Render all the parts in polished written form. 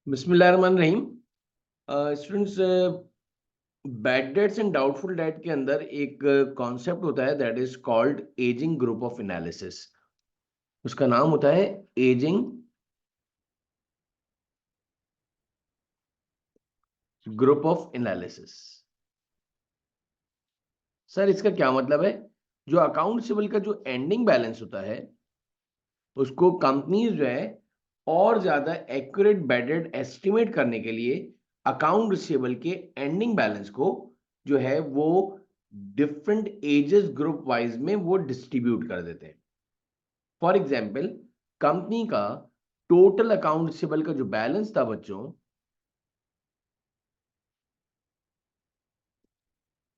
बिस्मिल्लाहिर्रहमानिर्रहीम। Students, bad debts and doubtful debt के अंदर एक कॉन्सेप्ट होता है that is called ageing group of analysis. उसका नाम होता है ageing group of analysis. Sir, इसका क्या मतलब है? जो अकाउंट रिसीवेबल का जो एंडिंग बैलेंस होता है उसको कंपनीज जो है और ज्यादा एक्यूरेट बैड डेट एस्टिमेट करने के लिए अकाउंट रिसीवेबल के एंडिंग बैलेंस को जो है वो डिफरेंट एजेस ग्रुप वाइज में वो डिस्ट्रीब्यूट कर देते हैं। फॉर एग्जाम्पल, कंपनी का टोटल अकाउंट रिसीवेबल का जो बैलेंस था बच्चों,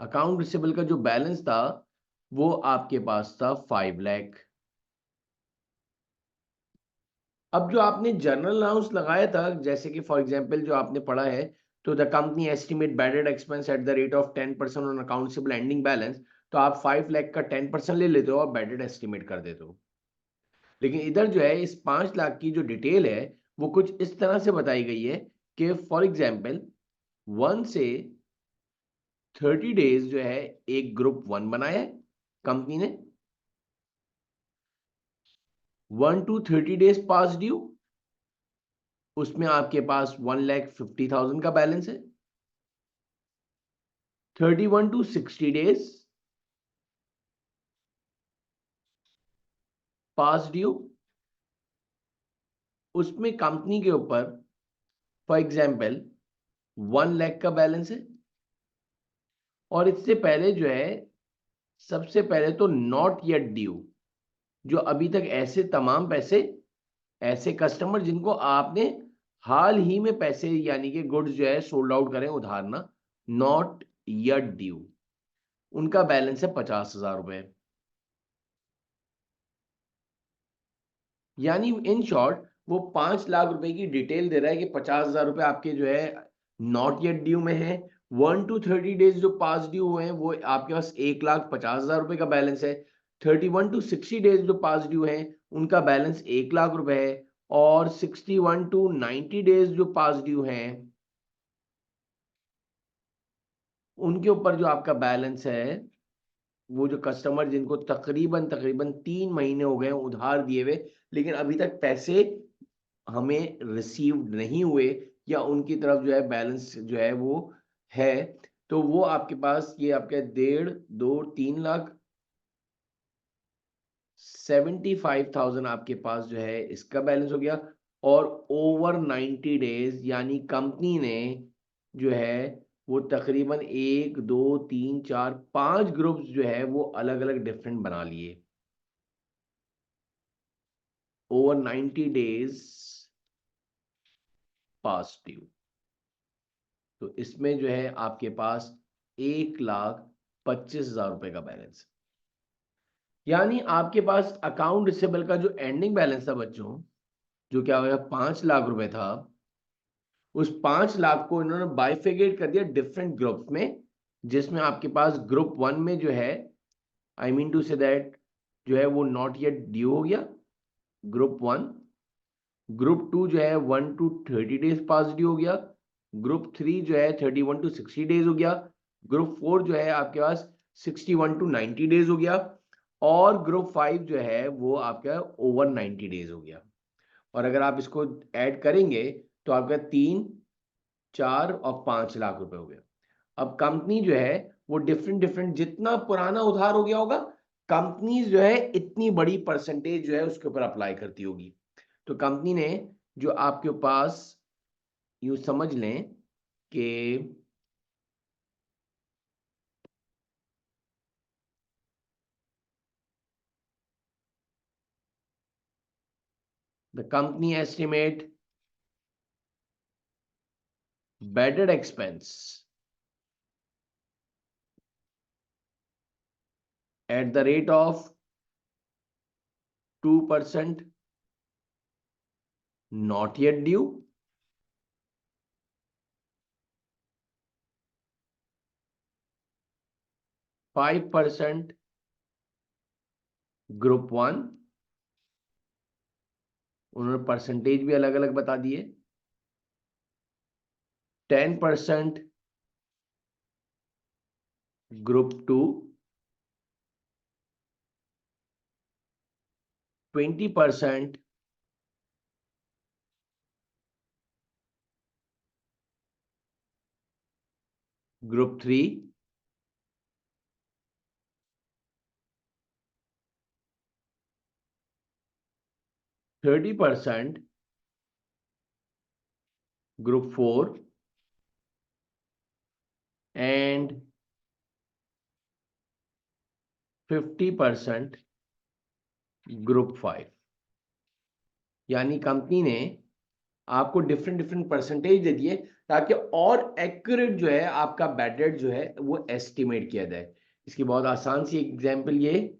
अकाउंट रिसीवेबल का जो बैलेंस था वो आपके पास था 5 लाख। अब जो आपने जर्नल अलाउंस लगाया था, जैसे कि फॉर एग्जांपल जो आपने पढ़ा है, तो the company estimate bad debt expense at the rate of 10% on account receivable ending balance, तो आप 5 लाख का 10% ले लेते हो और बैड डेट एस्टिमेट कर देते हो। लेकिन इधर जो है इस 5 लाख की जो डिटेल है वो कुछ इस तरह से बताई गई है कि फॉर एग्जाम्पल 1 से 30 डेज जो है एक ग्रुप 1 बनाया है कंपनी ने, 1 to 30 डेज पास ड्यू, उसमें आपके पास 1,50,000 का बैलेंस है। 31 to 60 डेज पास ड्यू, उसमें कंपनी के ऊपर फॉर एग्जाम्पल 1 लाख का बैलेंस है। और इससे पहले जो है सबसे पहले तो नॉट येट ड्यू, जो अभी तक ऐसे तमाम पैसे, ऐसे कस्टमर जिनको आपने हाल ही में पैसे यानी कि गुड्स जो है सोल्ड आउट करें उधार ना, नॉट येट ड्यू, उनका बैलेंस है 50,000 रुपए। यानी इन शॉर्ट वो 5 लाख रुपए की डिटेल दे रहा है कि 50,000 रुपए आपके जो है नॉट येट ड्यू में है। 1 to 30 डेज जो पास ड्यू हुए हैं वो आपके पास 1,50,000 रुपए का बैलेंस है। 31 to 60 डेज जो पास ड्यू हैं उनका बैलेंस 1 लाख रुपए है। और 61 to 90 डेज जो पास ड्यू हैं उनके ऊपर जो आपका बैलेंस है, वो जो कस्टमर जिनको तकरीबन तकरीबन 3 महीने हो गए उधार दिए हुए लेकिन अभी तक पैसे हमें रिसीव्ड नहीं हुए, या उनकी तरफ जो है बैलेंस जो है वो है, तो वो आपके पास ये आपके 1.5 2 3 लाख 75,000 आपके पास जो है इसका बैलेंस हो गया। और ओवर 90 डेज यानी कंपनी ने जो है वो तकरीबन 1 2 3 4 5 ग्रुप्स जो है वो अलग अलग डिफरेंट बना लिए। ओवर 90 डेज पास ड्यू, तो इसमें जो है आपके पास 1,25,000 रुपए का बैलेंस। यानी आपके पास अकाउंट रिसीवेबल का जो एंडिंग बैलेंस था बच्चों, जो क्या होगा 5 लाख रुपए था, उस 5 लाख को इन्होंने बाइफिकेट कर दिया डिफरेंट ग्रुप्स में, जिसमें आपके पास ग्रुप 1 में जो है, I mean to say that, जो है वो नॉट येट ड्यू हो गया, ग्रुप 1। ग्रुप 2 जो है 1 to 30 डेज पास ड्यू हो गया। ग्रुप 3 जो है 31 to 60 डेज हो गया। ग्रुप 4 जो है आपके पास 61 to 90 डेज हो गया। और ग्रुप 5 जो है वो आपका ओवर 90 डेज हो गया। और अगर आप इसको ऐड करेंगे तो आपका 3 4 और 5 लाख रुपए हो गया। अब कंपनी जो है वो डिफरेंट डिफरेंट, जितना पुराना उधार हो गया होगा कंपनीज जो है इतनी बड़ी परसेंटेज जो है उसके ऊपर अप्लाई करती होगी। तो कंपनी ने जो आपके पास, यूं समझ लें कि the company estimate bad debt expense at the rate of 2% not yet due, 5% group 1, उन्होंने परसेंटेज भी अलग अलग बता दिए, 10% group 2, 20% group 3, 30% group 4 and 50% group 5। यानी कंपनी ने आपको डिफरेंट डिफरेंट परसेंटेज दे दिए ताकि और एक्यूरेट जो है आपका बैड डेट जो है वो एस्टिमेट किया जाए। इसकी बहुत आसान सी एग्जांपल ये,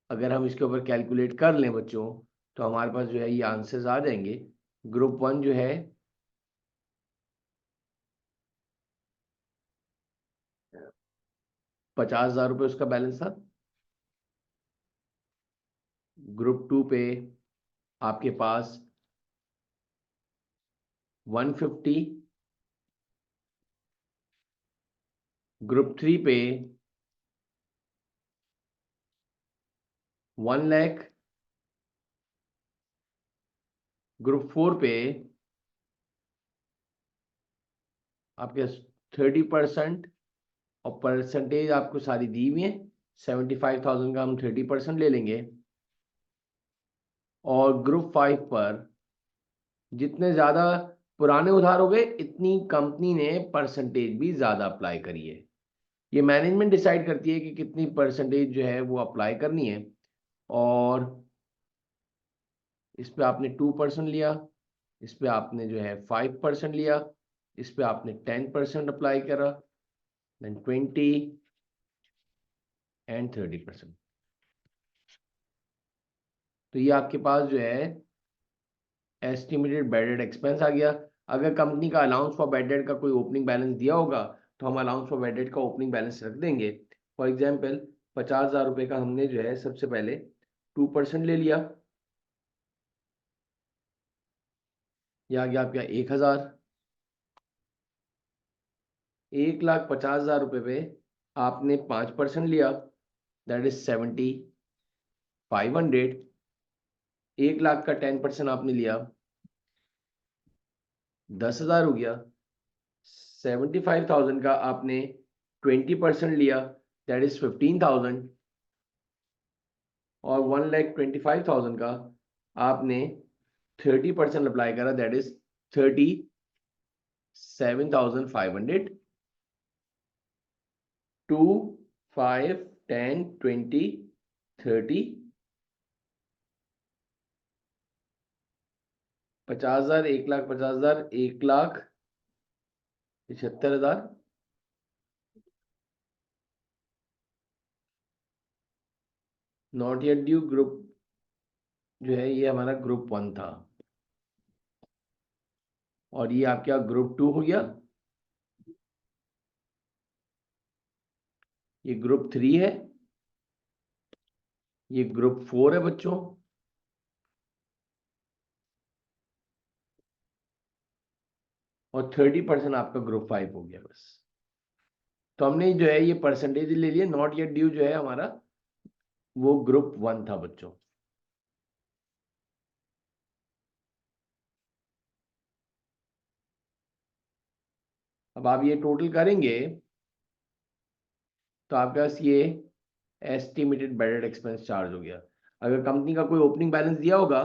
अगर हम इसके ऊपर कैलकुलेट कर लें बच्चों तो हमारे पास जो है ये आंसर्स आ जाएंगे। ग्रुप 1 जो है 50,000 रुपये उसका बैलेंस था। ग्रुप 2 पे आपके पास 150, ग्रुप 3 पे 1 लाख, ग्रुप 4 पे आपके 30%, और परसेंटेज आपको सारी दी हुई है। 75,000 का हम 30% ले लेंगे। और ग्रुप 5 पर जितने ज्यादा पुराने उधार हो गए इतनी कंपनी ने परसेंटेज भी ज्यादा अप्लाई करी है। ये मैनेजमेंट डिसाइड करती है कि कितनी परसेंटेज जो है वो अप्लाई करनी है। और इस पे आपने 2% लिया, इस पे आपने जो है 5% लिया, इस पे आपने 10% अप्लाई करा, देन 20 एंड 30%। तो ये आपके पास जो है एस्टिमेटेड बैड डेट एक्सपेंस आ गया। अगर कंपनी का अलाउंस फॉर बैड डेट का कोई ओपनिंग बैलेंस दिया होगा तो हम अलाउंस फॉर बैड डेट का ओपनिंग बैलेंस रख देंगे। फॉर एग्जांपल 50,000 रुपये का हमने जो है सबसे पहले 2% ले लिया, यह आ गया आपका 1,000। 1,50,000 रुपये पे आपने 5% लिया, दैट इज 7,500। 1 लाख का 10% आपने लिया, 10,000 हो गया। 75,000 का आपने 20% लिया, दैट इज 15,000। और 1,25,000 का आपने 30% अप्लाई करा, that is 37,500। 2, 5, 10, 20, 30, 50,000, 1,50,000, 1,75,000। Not yet due group जो है ये हमारा ग्रुप 1 था, और ये आपका ग्रुप 2 हो गया। ये ग्रुप 3 है, ये ग्रुप 4 है बच्चों, और 30% आपका ग्रुप 5 हो गया बस। तो हमने जो है ये परसेंटेज ले लिया। नॉट येट ड्यू जो है हमारा वो ग्रुप 1 था बच्चों। अब आप ये टोटल करेंगे तो आपके पास ये estimated bad debt expense charge हो गया। अगर कंपनी का कोई ओपनिंग बैलेंस दिया होगा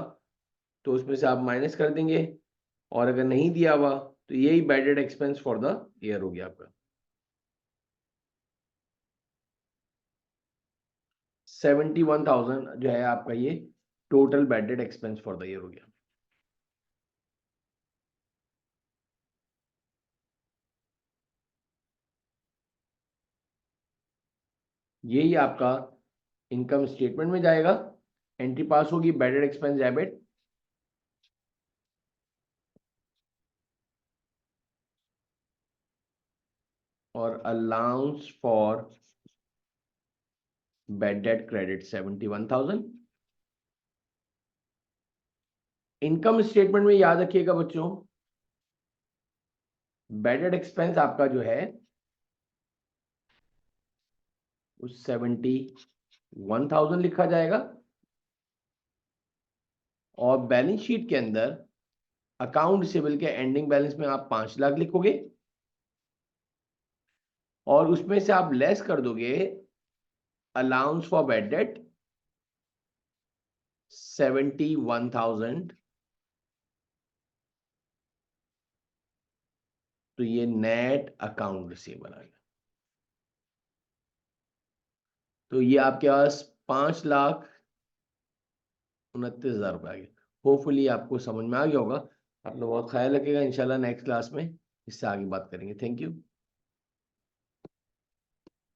तो उसमें से आप माइनस कर देंगे, और अगर नहीं दिया हुआ तो यही bad debt expense for the year हो गया आपका। 71,000 जो है आपका ये total bad debt expense for the year हो गया। यही आपका इनकम स्टेटमेंट में जाएगा। एंट्री पास होगी बैड डेट एक्सपेंस डेबिट, और allowance for bad debt credit 71,000। Income statement में याद रखिएगा बच्चों, बैड डेट एक्सपेंस आपका जो है उस 71,000 लिखा जाएगा, और बैलेंस शीट के अंदर अकाउंट रिसीवेबल के एंडिंग बैलेंस में आप 5 लाख लिखोगे, और उसमें से आप लेस कर दोगे अलाउंस फॉर बैड डेट 71,000, तो ये नेट अकाउंट रिसीवेबल आ गया। तो ये आपके पास 5,29,000 रुपये आ गया। होपफुली आपको समझ में आ गया होगा। आप लोग बहुत ख्याल रखिएगा, इंशाल्लाह नेक्स्ट क्लास में इससे आगे बात करेंगे। Thank you.